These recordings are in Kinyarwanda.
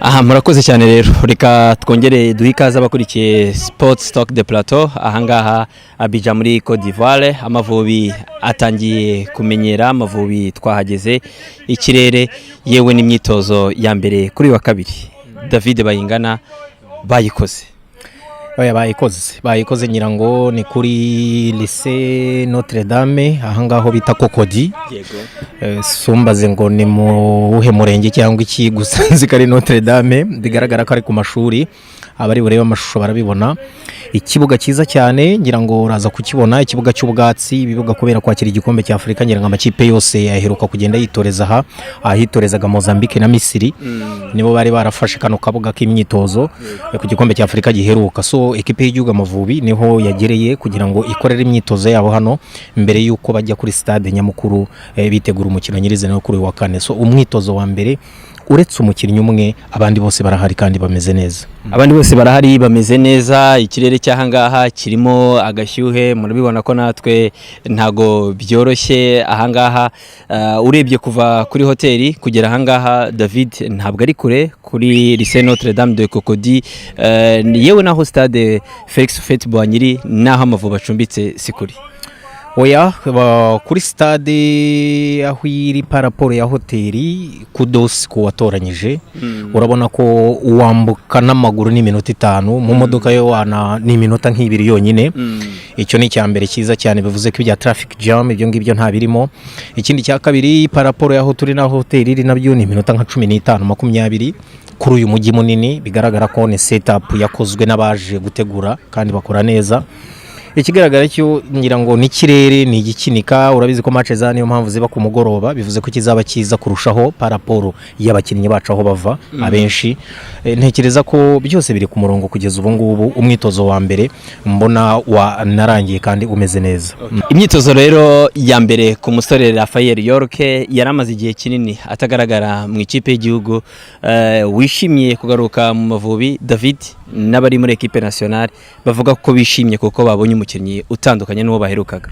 Aha murakoze cyane rero reka twongere duhe ikaze abakurikiye Sports Talk de Plateau ahangaha Abidjan muri Côte d'Ivoire. Amavubi atangiye kumenyera, Amavubi twahageze, ikirere yewe n'imyitozo ya mbere kuri wa kabiri. David Bayingana bayikoze. Oya bayikoze nyirango ni kuri lycée Notre Dame ahangaho bita Kokodi. Yego. Sumbaze ngo ni mu uhe murenge cyangwa iki gusa nzikari Notre Dame bigaragara ko ari ku mashuri. Abari bureba amashusho barabibona. Ikibuga cyiza cyane ngira ngo uraza kukibona, ikibuga cy'ubwatsi, ibibuga kubera kwakira igikombe cya Afrika ngira ngo amakipe yose yaheruka kugenda yitoreza ahitorezaga Mozambique na Misiri. Nibo bari barafashe kano kabuga k'imyitozo ku gikombe cya Afrika giheruka. So ekipe y'igihugu Amavubi niho yagereye kugira ngo ikorere imyitozo yabo hano mbere yuko bajya kuri stade nyamukuru bitegura umukino nyirizina no kuri wa kane. So umwitozo wa mbere uretse umukinnyi umwe abandi bose barahari kandi bameze neza. Abandi bose barahari bameze neza, ikirere cy'ahangaha kirimo agashyuhe, murabibona ko natwe ntago byoroshye ahangaha. Urebye kuva kuri hoteli kugera ahangaha David ntabwo ari kure, kuri lycée Notre Dame de Cocody, yewe naho stade Felix Houphouët-Boigny naho Amavubi acumbitse sikuri. Oya kuri stade aho iri paraporo ya hoteli kudosi ko watoranyije urabona ko uwambuka n'amaguru ni minota 5 mu modoka yo wana ni minota nk'ibiri yonyine. Icyo ni cyambere cyiza cyane, bivuze ko ibya traffic jam ibyo ngibyo nta birimo. Ikindi cya kabiri paraporo ya hoteli na hoteli iri nabyo ni minota nka 15 20 kuri uyu mujyi munini, bigaragara ko ni setup yakozwe n'abaje gutegura kandi bakora neza. Ikigaragara cyo ngira ngo ni kirere ni igikinika, urabizi ko match za niyo mpamvu ziba ku mugoroba, bivuze ko kizaba kiza kurushaho paraporo y'abakinnyi bacu aho bava abenshi. Ntekereza ko byose biri ku murongo kugeza ubu ngubu. Umwitozo wa mbere mbona narangiye kandi umeze neza. Imyitozo rero ya mbere ku musore Raphael Yorke yaramaze igihe kinini atagaragara mu ikipe y'igihugu, wishimiye kugaruka mu Mavubi. David n'abari muri equipe nationale bavuga ko bishimye kuko babonye umukinnyi utandukanye n'uwo baherukaga.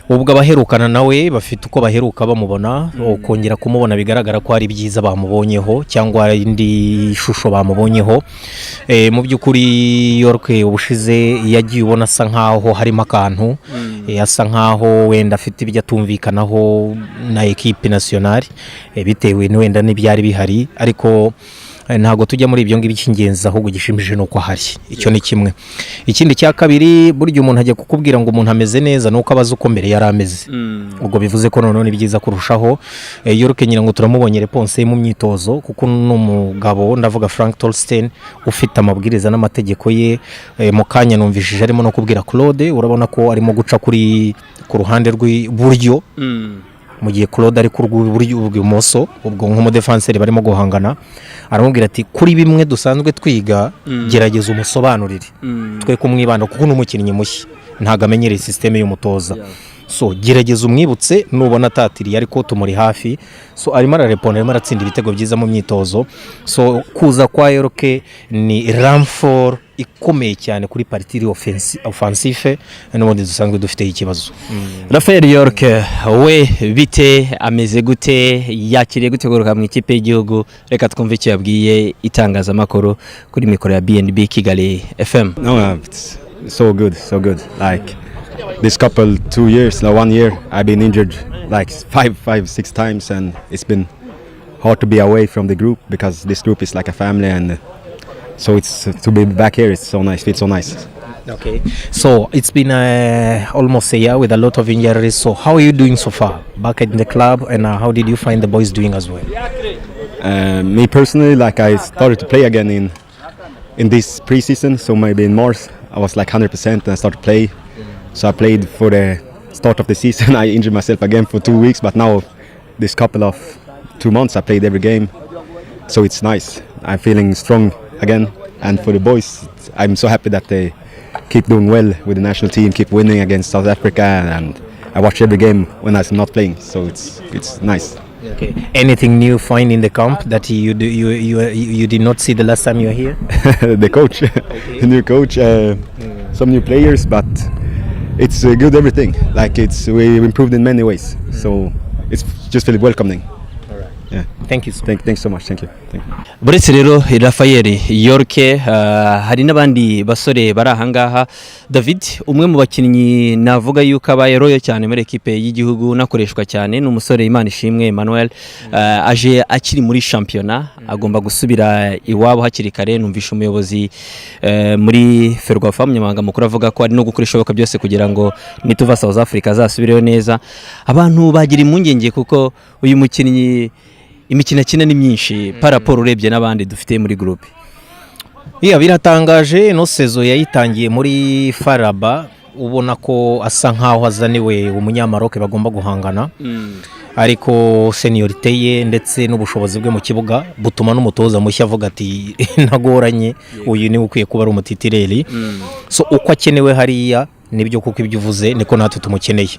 Ubwo abaherukana nawe bafite uko baheruka bamubona, ukongera kumubona bigaragara ko ari byiza bamubonyeho cyangwa indi shusho bamubonyeho. Mu by'ukuri Yorke ubushize yagiye ubona asa nkaho harimo akantu, asa nkaho wenda afite ibyo atumvikanaho na equipe nationale bitewe wenda n'ibyari bihari, ariko ntago tujya muri ibyo ngibyo cy'ingenzi ahubwo gishimije nuko hari. Icyo ni kimwe. Ikindi cya kabiri, buryo umuntu ajya kukubwira ngo umuntu ameze neza nuko abaza uko mbere yari ameze. Ubwo bivuze ko none byiza kurushaho. Yorke nyira ngo turamubonye response mu myitozo kuko n'umugabo ndavuga Frank Tolstein ufite amabwiriza n'amategeko ye. Mu kanya numvishije arimo no kubwira Claude, urabona ko arimo guca ku ruhande rw'iburyo mu gihe Claude ari ku rw'iburyo ubw'imoso, ubwo nk'umudefenseur barimo guhangana. Aramubwira ati kuri bimwe dusanzwe twiga gerageza umusobanurire twe kumwibanda kuko n'umukinnyi mushya ntago amenyereye systeme y'umutoza. So gerageza umwibutse nubona tatiriye ariko tumuri hafi. So arimo ararepondera, arimo aratsinda ibitego byiza mu myitozo. So kuza kwa Yorke ni renfort ikomeye cyane kuri partiri offensive n'ubundi dusanzwe dufite ikibazo. Raphael Yorke we bite ameze gute, yakiriye gutegura mu ikipe y'igihugu? Reka twumve icyo yabwiye itangazamakuru kuri mikoro ya BNB Kigali FM. No, it's so good. Like this couple 2 years, like 1 year, I've been injured like 5-6 times, and it's been hard to be away from the group because this group is like a family, and so it's to be back here. It's so nice. It's so nice. Okay. So it's been almost a year with a lot of injuries. So how are you doing so far back in the club, and how did you find the boys doing as well? Me personally, like I started to play again in this preseason. So maybe in March I was like 100% and I started to play. So I played for the start of the season. I injured myself again for 2 weeks, but now this couple of 2 months I played every game. So it's nice. I'm feeling strong again. And for the boys, I'm so happy that they keep doing well with the national team, keep winning against South Africa, and I watch every game when I'm not playing. So it's nice. Okay. Anything new find in the camp that you did not see the last time you were here? The coach, the new coach, some new players, but it's good everything. Like we improved in many ways, so it's just really welcoming. All right. Yeah. thank you so Thanks so much. Thank you. buretse rero Rafael Yorke hari n'abandi basore bari ahangaha. David, umwe mu bakinnyi navuga yuko abaye royo cyane muri ekipe y'igihugu nakoreshwa cyane ni umusore Imanishimwe Emmanuel, aje akiri muri shampiyona agomba gusubira iwabo hakiri kare. Numvisha umuyobozi muri Ferwafa umunyamabanga mukuru avuga ko ari no gukora ishoboka byose kugira ngo nituva South Africa azasubireyo neza. Abantu bagira impungenge kuko uyu mukinnyi imikino akina ni myinshi paraporo urebye n'abandi dufite muri groupe. Biratangaje, no sezo yayitangiye muri Faraba, ubona ko asa nkaho azaniwe umunyamaroke bagomba guhangana, ariko seniorite ye ndetse n'ubushobozi bwe mu kibuga butuma n'umutoza mushya avuga ati ntagoranye, uyu ni ukwiye kuba ari umutitireri. So uko akenewe hariya nibyo kuko ibyo uvuze niko natwe tumukeneye.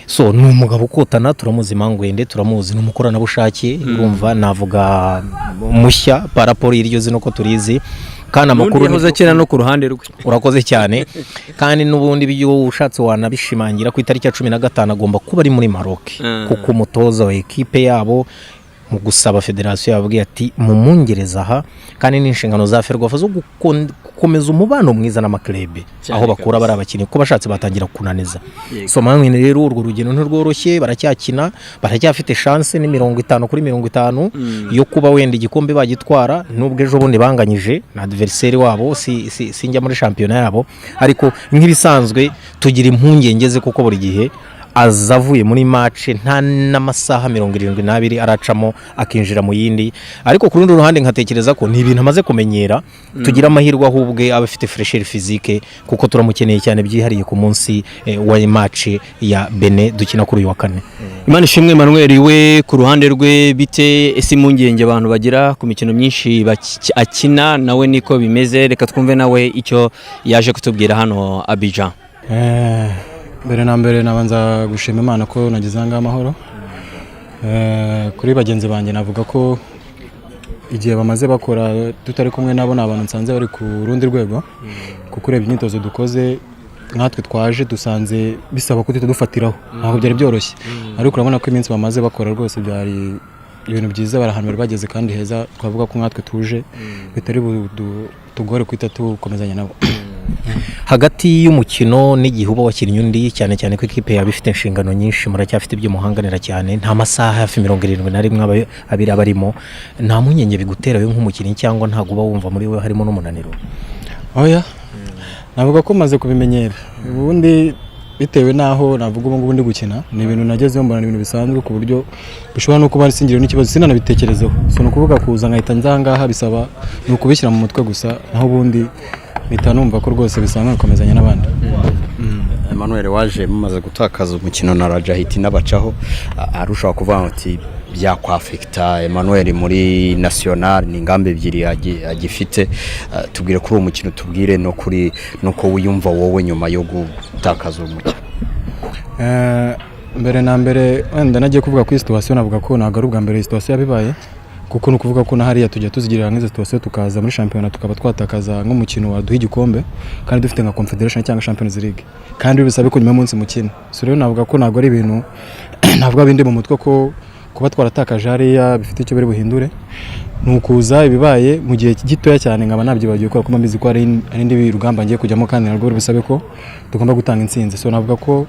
So ni umugabo ukotana, turamuzi Mangwende, turamuzi n'umukoranabushake, urumva navuga mushya paraporo iryo zino ko turizi, kandi amakuru yahoze akina no ku ruhande rwe. Urakoze cyane, kandi n'ubundi byo ushatse wanabishimangira ku itariki ya 15 agomba kuba ari muri Maroc, kuko umutoza wa ekipe yabo mu gusaba federasiyo yabwiye ati mumungereza aha, kandi n'inshingano za Ferwafa zo gukomeza umubano mwiza n'amaklebe aho bakura bari abakinnyi ko bashatse batangira kunaniza. So Mangwende rero urwo rugendo ntirworoshye, baracyakina, baracyafite chance ni 50 kuri 50 yo kuba wenda igikombe bagitwara, nubwo ejo bundi banganyije na adversaire wabo sinjya muri shampiyona yabo, ariko nk'ibisanzwe tugira impungenge kuko buri gihe azavuye muri match nta n'amasaha 72 aracamo akinjira mu yindi. Ariko ku rundi ruhande nkatekereza ko ni ibintu amaze kumenyera, tugira amahirwe ahubwe abafite fresher physique kuko turamukeneye cyane byihariye ku munsi wa match ya Benin dukina kuri uyu wa kane. Imanishimwe Emmanuel we ku ruhande rwe bite ese impungenge abantu bagira ku mikino myinshi akina nawe niko bimeze? Reka twumve nawe icyo yaje kutubwira hano Abidjan. Mbere na mbere nabanza gushima Imana ko nagize anga amahoro. Kuri bagenzi banjye navuga ko igihe bamaze bakora tutari kumwe nabo nabantu nsanze bari ku rundi rwego, kuko urebye imyitozo dukoze natwe twaje dusanze bisaba ko dufatiraho, ntabwo byari byoroshye, ariko urabona ko iminsi bamaze bakora rwose byari ibintu byiza, bari ahantu bari bageze kandi heza, twavuga ko natwe tuje bitari tugore kwita tukomezanya nabo. Hagati y'umukino n'igihe uba wakinnye undi, cyane cyane ko ikipe yaba ifite inshingano nyinshi, muracyafite ibyo muhanganira cyane, nta masaha hafi 71 abiri abarimo, nta munyenge bigutera we nk'umukinnyi cyangwa ntago uba wumva muri we harimo n'umunaniro? Oya, navuga ko maze kubimenyera, ubundi bitewe naho navuga ubu ngubu ndi gukina, ni ibintu nagezeho mbona ibintu bisanzwe ku buryo bishobora no kuba singiro n'ikibazo sinanabitekerezeho. So no kuvuga kuza nkahita nzangaha bisaba ni ukubishyira mu mutwe gusa, naho ubundi mpita numva ko rwose bisanzwe gukomezanya n'abandi. Emmanuel waje mumaze gutakaza umukino na Rajahiti n'abacaho, arushaho kuvuga ati byakwafekta Emmanuel muri national, ni ingambe ebyiri agifite. Tubwire kuri uwo mukino, tubwire no kuri nuko wiyumva wowe nyuma yo gutakaza umukino. Mbere na mbere wenda nagiye kuvuga ku situation, navuga ko nagaru bwa mbere situation yabibaye, kuko nukuvuga ko na hariya tujya tuzigirira nk'izo situation tukaza muri shampiyona tukaba twatakaza nk'umukino waduha igikombe kandi dufite nka Confederation cyangwa Champions League, kandi bisabe ko nyuma y'umunsi mukino. So rero navuga ko nago ari ibintu navuga bindi mu mutwe ko kuba twaratakaje hariya bifite icyo bari buhindure, nukuza ibibaye mu gihe gitoya cyane nkaba nabyibagiye ko mbizi ko ari indi rugamba ngiye kujyamo, kandi narwo bisabe ko tugomba gutanga intsinzi. So navuga ko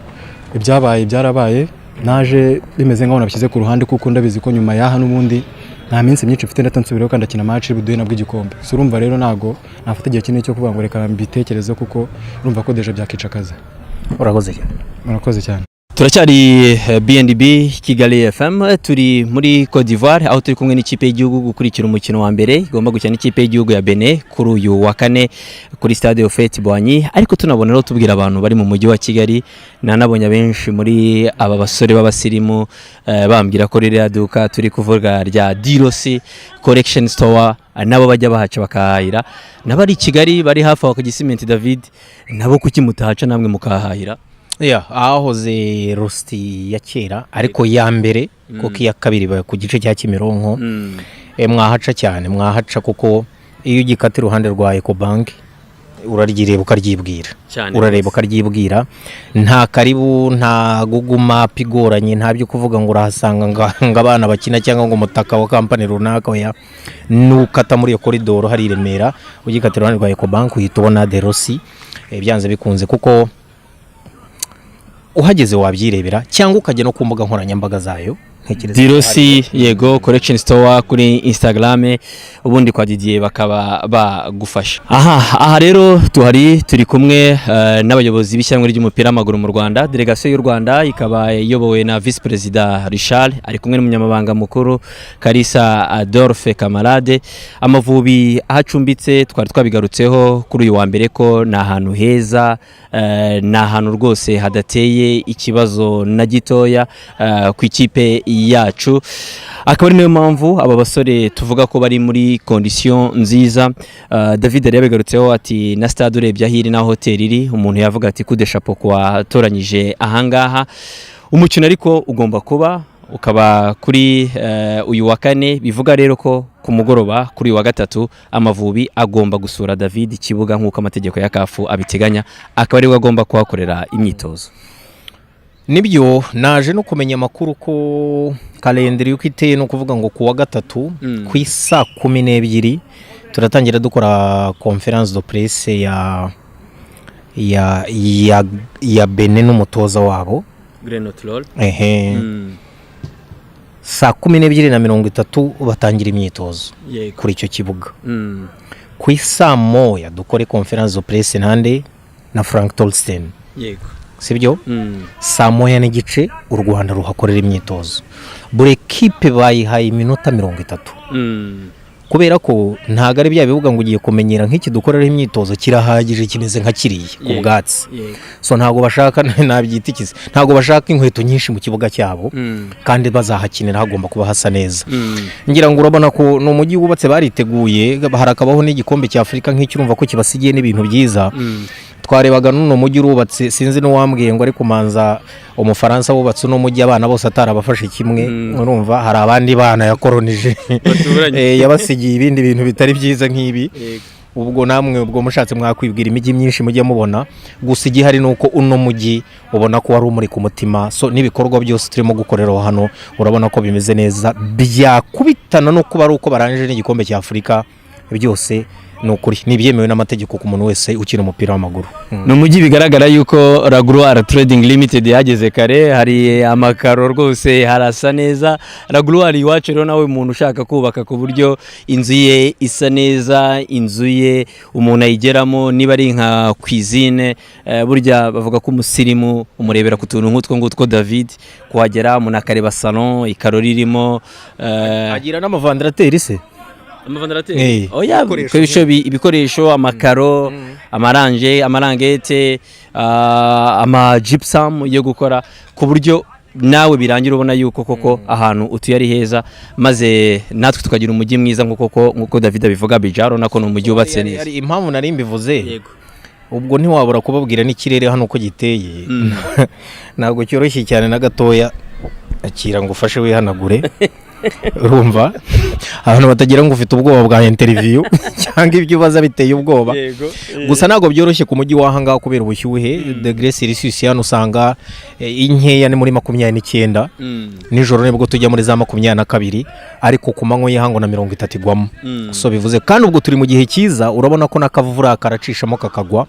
ibyabaye byarabaye, naje bimeze nk'aho nabishyize ku ruhande kuko ndabizi ko nyuma yaha n'ubundi nta minsi myinshi mfite ndatansubireho kandi akina match buduye nabwo igikombe. So urumva rero nago nafata igihe kinini cyo kuvuga ngo reka mbitekerezo, kuko urumva ko deje byakica akazi. Urakoze cyane. Turacyari BNB Kigali FM, turi muri Côte d'Ivoire aho turi kumwe n'ikipe y'igihugu gukurikira umukino wa mbere igomba gukina n'ikipe y'igihugu ya Benin kuri uyu wa kane kuri stade Ofet Boigny. Ariko tunabona rero tubwira abantu bari mu mujyi wa Kigali, nanabonye benshi muri aba basore b'abasirimu bambwira ko ririya duka turi kuvuga rya Dirosi Collection Store nabo bajya bahaca bakahahira, nabari Kigali bari hafi aho ku Gisimenti. David, nabo kuki mutahaca namwe mukahahira? Ahoze Rosti ya kera, ariko ya mbere kuko iya kabiri ku gice cya Kimironko mwahaca cyane, mwahaca kuko iyo ugikata iruhande rwa Ecobank uraryireba ukaryibwira Cyane urareba ukaryibwira nta karibu nta Google Map igoranye nta byo kuvuga ngo urahasanga ngo abana bakina cyangwa ngo umutaka wa kampani runaka oya nukata muri iyo koridoro hari i Remera ugikatira iruhande rwa Ecobank uhita ubona De Rossi byanze bikunze kuko uhageze wabyirebera cyangwa ukajya no ku mbuga nkoranyambaga zayo De Rossi yego collection store kuri Instagram ubundi kwa Didier bakaba bagufasha. Aha rero turi kumwe n'abayobozi b'ishyirahamwe ry'umupira w'amaguru mu Rwanda. Delegation y'u Rwanda ikaba iyobowe na Vice President Richard, ari kumwe n'umunyamabanga mukuru Kalisa Adolphe Kamarade. Amavubi ahacumbitse twari twabigarutseho kuri uyu wa mbere ko ni ahantu heza, ni ahantu rwose hadateye ikibazo na gitoya ku ikipe yacu, akaba ari nayo mpamvu aba basore tuvuga ko bari muri condition nziza. David yari yabigarutseho ati na stade urebye ahiri na hotel iri, umuntu yavuga ati kude chapeau kwa toranyije ahangaha. Umukino ariko ugomba kuba ukaba kuri uyu wa kane, bivuga rero ko ku mugoroba kuri uyu wa gatatu Amavubi agomba gusura David ikibuga nk'uko amategeko ya CAF abiteganya, akaba ari we agomba kuhakorera imyitozo. Nibyo naje no kumenya amakuru ko kalendari yuko iteye no kuvuga ngo ku wa gatatu ku isa 12 turatangira dukora conference de presse ya Benin n'umutoza wabo Grenoble. Saa 12:30 batangira imyitozo kuri icyo kibuga. Ku isa moya dukore conference de presse nande na Frank Tolsten. Yego. Sibyo? Saa moya n'igice u Rwanda ruhakorera imyitozo. Buri equipe bayihaye iminota 30. Kubera ko ntago ari bya bivuga ngo ugiye kumenyera nk'iki dukorera imyitozo kirahagije kimeze nka kiriye ku bwatsi. So ntago bashaka nabyitikize. Ntago bashaka inkweto nyinshi mu kibuga cyabo kandi bazahakinira hagomba kuba hasa neza. Ngira ngo urabona ko no mujyi wubatse bariteguye, harakabaho n'igikombe cya Afrika nk'ikirumva ko kibasigiye n'ibintu byiza. Twarebaga nuno mujyi urubatse, sinzi no wambwiye ngo ari kumanza umufaransa wubatse no mujyi abana bose atarabafashe kimwe, urumva hari abandi bana yakoronije yabasigiye ibindi bintu bitari byiza nk'ibi. Ubwo namwe ubwo mushatse mwakwibwira imijyi myinshi mujye mubona, gusa igihari nuko uno mujyi ubona ko wari umuri ku mutima. So n'ibikorwa byose turimo gukorera hano urabona ko bimeze neza, byakubitana no kuba ari uko barangije n'igikombe cya Afrika, byose nukuri nibyemewe n'amategeko ku muntu wese ukina umupira w'amaguru. No mujyi bigaragara yuko Ragloire Trading Limited yageze kare, hari amakaro rwose harasa neza. Ragloire iwacu rero nawe umuntu ushaka kubaka ku buryo inzu ye isa neza, inzu ye umuntu ayigeramo niba ari nka cuisine, burya bavuga ko umusirimu umurebera ku tuntu nk'utwo David kuhagera umuntu akareba salon ikaro ririmo, agira n'amavandarateri se oya ibikoresho amakaro, amarangete, gypsum yo gukora ku buryo nawe birangira ubona yuko koko ahantu utuye ari heza, maze natwe tukagira umujyi mwiza nk'uko David abivuga. Bijaro nako ni umujyi ubatse neza. Ari impamvu nari mbivuze, ubwo ntiwabura kubabwira n'ikirere hano uko giteye. Ntabwo cyoroshye cyane na gatoya, akira ngo ufashe wihanagure. Urumva abantu batagira ngo ufite ubwoba bwa interview cyangwa ibyo baza biteye ubwoba. Gusa ntabwo byoroshye ku mujyi wahanga kubera ubushyuhe. Degree Celsius hano usanga inkeya ni muri 29, nijoro nibwo tujya muri za 22, ariko ku manywa yihango na 30 igwamo. So bivuze kandi ubwo turi mu gihe cyiza, urabona ko nakavura karacishamo kakagwa.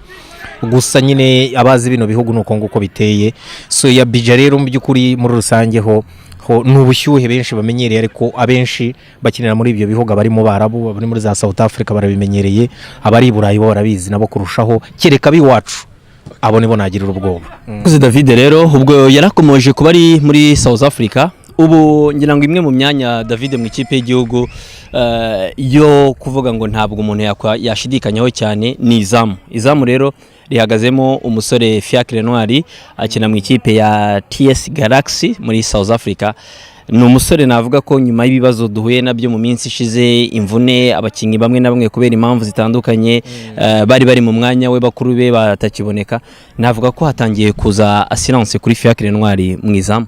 Gusa nyine abazi bino bihugu nuko nguko biteye. So ya bija rero mu by'ukuri muri rusange ho n'ubushyuhe benshi bamenyereye, ariko abenshi bakinira muri ibyo bihugu bari mu Barabu, bari muri za South Africa barabimenyereye, abari i Burayi bo barabizi nabo kurushaho, kereka biwacu abo nibo nagirira ubwoba. David rero ubwo yarakomoje kuba ari muri South Africa, ubu ngira ngo imwe mu myanya David mu ikipe y'igihugu yo kuvuga ngo ntabwo umuntu yashidikanyaho cyane ni izamu rero rihagazemo umusore Fiacre Noir akina mu ikipe ya TS Galaxy muri South Africa. Ni umusore navuga ko nyuma y'ibibazo duhuye nabyo mu minsi ishize, imvune, abakinnyi bamwe na bamwe kubera impamvu zitandukanye bari mu mwanya we, bakuru be batakiboneka, navuga ko hatangiye kuza assurance kuri Fiacre Noir mu izamu.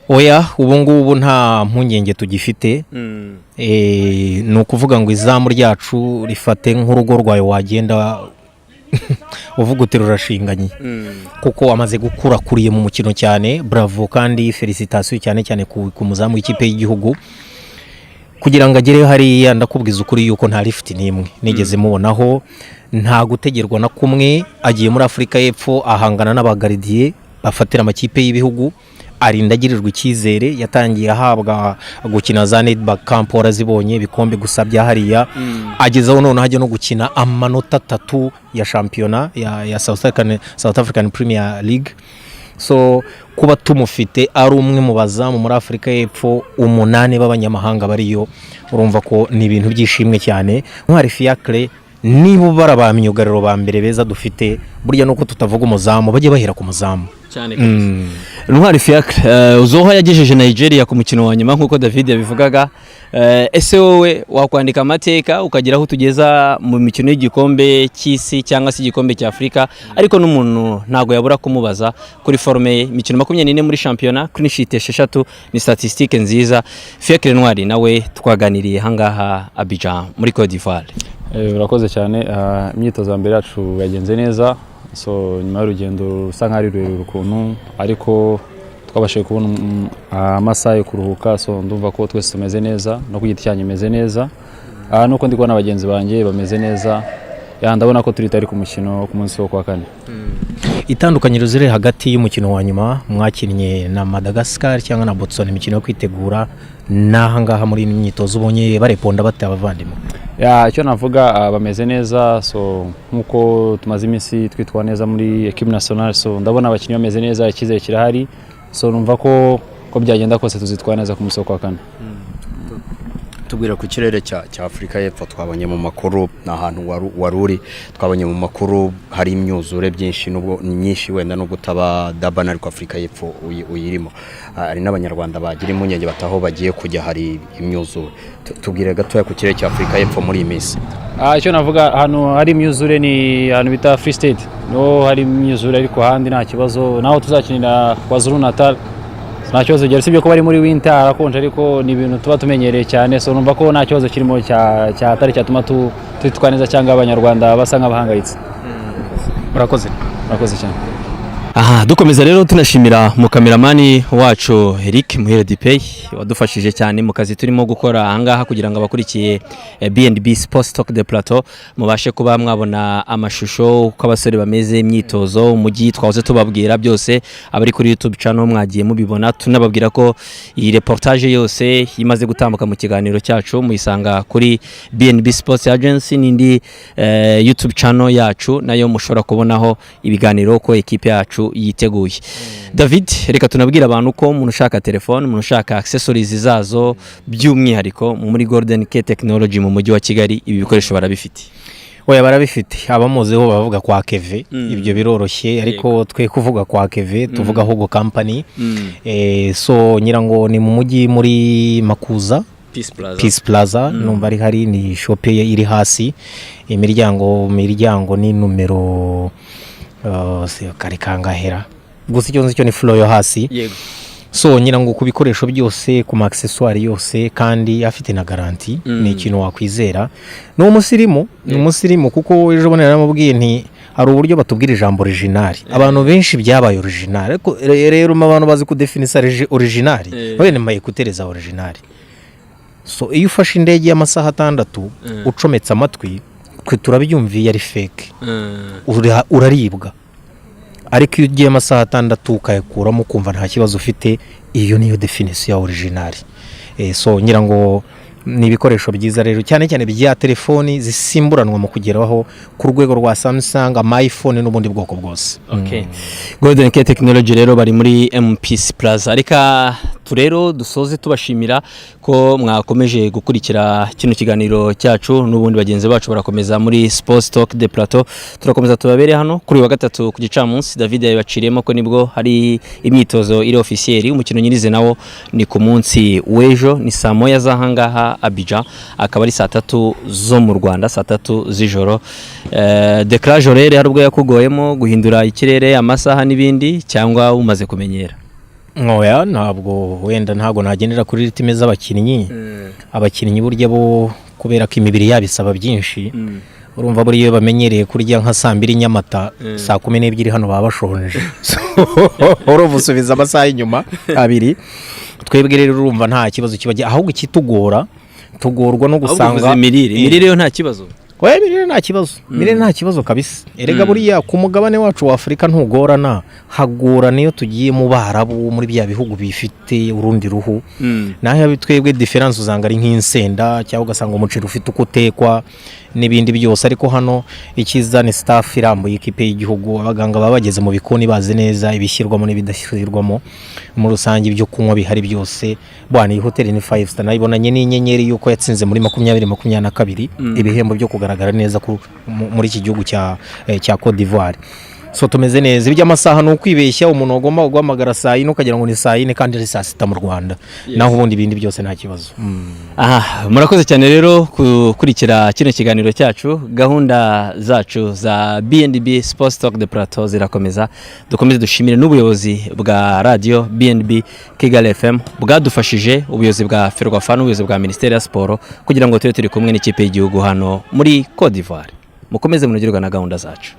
Oya, ubu ngubu nta mpungenge tugifite. Ni ukuvuga ngo izamu ryacu rifate nk'urugo rwawe wagenda uvuga uti rurashinganye kuko amaze gukura kuriye mu mukino cyane. Bravo kandi felicitation cyane cyane ku muzamu w'ikipe y'igihugu kugira ngo agere hariya. Ndakubwiza ukuri yuko nta lift n'imwe nigeze mubonaho, nta gutegerwa na kumwe. Agiye muri Afurika y'Epfo ahangana n'abagaridiye bafatira amakipe y'ibihugu, arinda agirirwa icyizere. Yatangiye ahabwa gukina za Nedbank Camp, warazibonye ibikombe gusa bya hariya. Agezaho none hajya no gukina amanota 3 ya shampiyona ya South African Premier League. So kuba tumufite ari umwe mu bazamu muri Afurika y'Epfo 8 b'abanyamahanga bariyo, urumva ko ni ibintu byishimwe cyane. Ntwari Fiacre nibo bara myugariro ba mbere beza dufite, burya nuko tutavuga umuzamu bajye bahera ku muzamu cyane. Ntwari Fiacre uzoho yagejeje Nigeria ku mukino wa nyuma nkuko David yabivugaga. Ese wowe wakwandika amateka ukagira aho tugeza mu mikino y'igikombe cy'isi cyangwa se igikombe cya Afrika, ariko n'umuntu ntago yabura kumubaza kuri forme ye. Imikino 24 muri shampiyona, clean sheet 6 ni statistique nziza. Fiacre Ntwari nawe twaganiriye hangaha Abidjan muri Côte d'Ivoire. Urakoze cyane. Imyitozo ya mbere yacu yagenze neza, so nyuma y'urugendo rusa nk'ari rurerure ukuntu, ariko twabashije kubona amasaha yo kuruhuka. So ndumva ko twese tumeze neza, no ku giti cyanyu meze neza, nuko ndi kubona abagenzi banjye bameze neza. Ndabona ko turi tari ku mukino ku munsi wo kwa kane. Itandukanyiro ziri hagati y'umukino wa nyuma mwakinnye na Madagascar cyangwa na Botswana, imikino yo kwitegura n'ahangaha muri imyitozo ubonye bareponda bate abavandimwe? Icyo navuga bameze neza, so nkuko tumaze iminsi twitwa neza muri equipe nationale. So ndabona abakinnyi bameze neza, icyizere kirahari. So numva ko byagenda kose tuzitwara neza ku munsi wo kwa kane. Tubwira ku kirere cya Afurika y'Epfo twabonye mu makuru n'ahantu waruri, twabonye mu makuru hari imyuzure byinshi nubwo nyinshi wenda no gutaba Durban, ariko Afurika y'Epfo uyirimo. Ari n'abanyarwanda bagira impungenge bataho bagiye kujya hari imyuzure. Tubwire gatoya ku kirere cya Afurika y'Epfo muri iyi minsi. Icyo navuga hano hari imyuzure ni ahantu bita Free State, no hari imyuzure, ariko handi nta kibazo. Naho tuzakinira KwaZulu Natal nta kibazo gera, sibyo ko bari muri winter arakonje, ariko ni ibintu tuba tumenyereye cyane. So numva ko nta kibazo kirimo cyatari cyatuma twitwa neza cyangwa abanyarwanda basa nk'abahangayitse. Murakoze cyane. Dukomeza rero tunashimira mukameramani wacu Eric Muhire Dipey wadufashije cyane mu kazi turimo gukora ahangaha kugira ngo abakurikiye BNB Sports Talk de Plateau mubashe kuba mwabona amashusho uko abasore bameze, imyitozo umujyi twahoze tubabwira byose. Abari kuri YouTube channel mwagiye mubibona, tunababwira ko iyi reportage yose imaze gutambuka mu kiganiro cyacu muyisanga kuri BNB Sports Agency n'indi YouTube channel yacu, nayo mushobora kubonaho ibiganiro ko equipe yacu yiteguye. David, reka tunabwira abantu ko umuntu ushaka telefone, umuntu ushaka accessories zazo by'umwihariko muri Golden K Technology mu mujyi wa Kigali, ibi bikoresho barabifite. Oya barabifite, abamuzeho bavuga kwa Keve, ibyo biroroshye, ariko twe kuvuga kwa Keve tuvuga Hugo Company. So nyirango ni mu mujyi muri Makuza Peace Plaza. Numva ari hari ni shop ye iri hasi, imiryango ni numero kari kangahera gusa icyo nzi cyo ni floor yo hasi. Yego. So nyirango ku bikoresho byose, ku accessoire yose, kandi afite na garanti. Ni ikintu wakwizera. No umusirimu kuko ejo bone naramubwiye nti hari uburyo batubwira ijambo original. Abantu benshi byabaye original, ariko rero abantu bazi kudefinisa original bene maye kutereza original. So iyo ufashe indege y'amasaha 6 ucometse amatwi kwe turabyumviye ari fake, uraribwa. Ariko iyo ugiye amasaha 6 ukayakuramo kumva nta kibazo ufite, iyo niyo definition ya original. So nyirango ni ibikoresho byiza rero, cyane cyane bya telefoni zisimburanwa mu kugeraho ku rwego rwa Samsung, iPhone n'ubundi bwoko bwose. Okay. Golden K Technology rero bari muri MPC Plaza. Reka turero dusoze tubashimira ko mwakomeje gukurikira kino kiganiro cyacu, n'ubundi bagenzi bacu barakomeza muri Sports Talk de Plateau. Turakomeza tubabere hano kuri wa gatatu ku gicamunsi. David yabaciriyemo ko nibwo hari imyitozo iri officiel. Umukino nyirize nawo ni ku munsi w'ejo, ni saa moya z'ahangaha Abidjan, akaba ari saa 3 zo mu Rwanda, saa 3 z'ijoro. Declage horaire hari ubwo yakugoyemo guhindura ikirere, amasaha n'ibindi, cyangwa umaze kumenyera? Oya, ntago nagendera kuri ritime z'abakinnyi. Abakinnyi burya bo kubera ko imibiri yabisaba byinshi, urumva buriya bamenyereye kurya nka saa 2 Nyamata saa 12 hano baba bashonje urumva usubiza amasaha inyuma abiri twebwe rero urumva nta kibazo kibagiye ahubwo kitugora tugorwa no gusanga imirire yo nta kibazo mirire nta kibazo mirire nta kibazo kabisa erega buriya ku mugabane wacu wa Afurika ntugorana hagorana iyo tugiye mu Barabu muri bya bihugu bifite urundi ruhu naho twebwe difference uzanga ari nk'insenda cyangwa ugasanga umuceri ufite uko utekwa n'ibindi byose ariko hano ikizane staff irambuye ikipe y'igihugu abaganga baba bageze mu bikoni bazi neza ibishyirwamo n'ibidashyirwamo mu rusange ibyo kunywa bihari byose bwana iyi hotel ni 5 star nayibonanye n'inyenyeri yuko yatsinze muri 2022 ibihembo byo kugaragara neza muri iki gihugu cya Cote d'Ivoire so tumeze neza iby'amasaha no kwibeshya umuntu agomba guhamagara saa 4 ukagira ngo ni saa 4 kandi ari saa 6 mu Rwanda naho ubundi ibindi byose nta kibazo. Aha murakoze cyane rero kukurikira kino kiganiro cyacu gahunda zacu za BNB Sports Talk de Plateau zirakomeza dukomeze dushimire n'ubuyobozi bwa radio BNB Kigali FM bwadufashije ubuyobozi bwa Ferwafa n'ubuyobozi bwa Ministeri ya Sport kugira ngo turi kumwe n'ikipe y'igihugu hano muri Cote d'Ivoire mukomeze munogirwa na gahunda zacu.